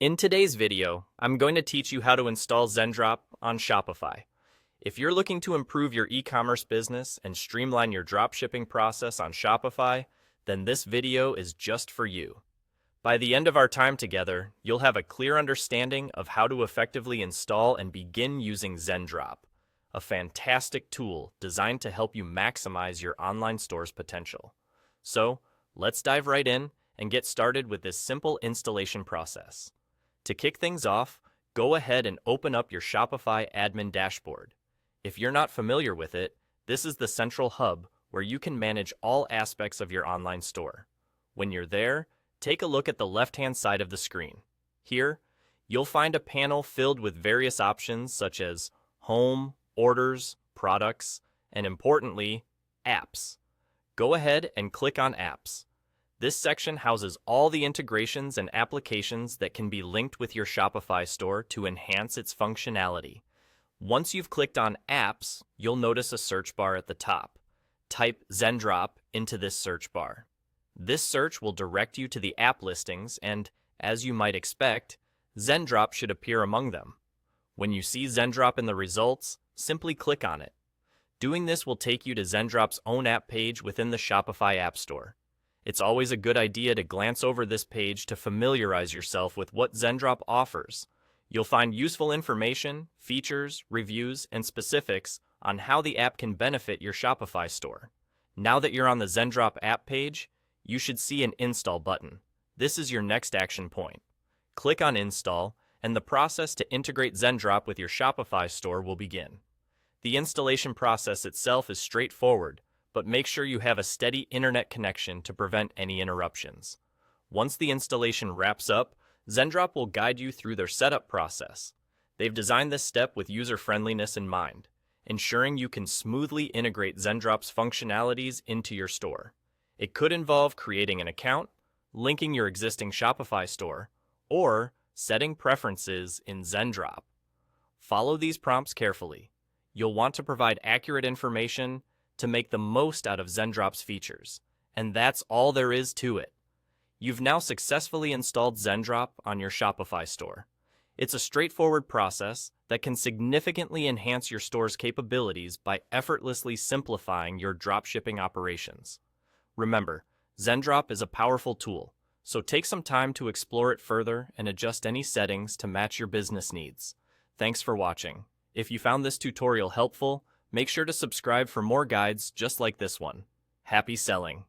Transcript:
In today's video, I'm going to teach you how to install Zendrop on Shopify. If you're looking to improve your e-commerce business and streamline your dropshipping process on Shopify, then this video is just for you. By the end of our time together, you'll have a clear understanding of how to effectively install and begin using Zendrop, a fantastic tool designed to help you maximize your online store's potential. So, let's dive right in and get started with this simple installation process. To kick things off, go ahead and open up your Shopify admin dashboard. If you're not familiar with it, this is the central hub where you can manage all aspects of your online store. When you're there, take a look at the left-hand side of the screen. Here, you'll find a panel filled with various options such as Home, Orders, Products, and importantly, Apps. Go ahead and click on Apps. This section houses all the integrations and applications that can be linked with your Shopify store to enhance its functionality. Once you've clicked on Apps, you'll notice a search bar at the top. Type Zendrop into this search bar. This search will direct you to the app listings and, as you might expect, Zendrop should appear among them. When you see Zendrop in the results, simply click on it. Doing this will take you to Zendrop's own app page within the Shopify App Store. It's always a good idea to glance over this page to familiarize yourself with what Zendrop offers. You'll find useful information, features, reviews, and specifics on how the app can benefit your Shopify store. Now that you're on the Zendrop app page, you should see an Install button. This is your next action point. Click on Install, and the process to integrate Zendrop with your Shopify store will begin. The installation process itself is straightforward, but make sure you have a steady internet connection to prevent any interruptions. Once the installation wraps up, Zendrop will guide you through their setup process. They've designed this step with user-friendliness in mind, ensuring you can smoothly integrate Zendrop's functionalities into your store. It could involve creating an account, linking your existing Shopify store, or setting preferences in Zendrop. Follow these prompts carefully. You'll want to provide accurate information to make the most out of Zendrop's features, and that's all there is to it. You've now successfully installed Zendrop on your Shopify store. It's a straightforward process that can significantly enhance your store's capabilities by effortlessly simplifying your dropshipping operations. Remember, Zendrop is a powerful tool, so take some time to explore it further and adjust any settings to match your business needs. Thanks for watching. If you found this tutorial helpful, make sure to subscribe for more guides just like this one. Happy selling!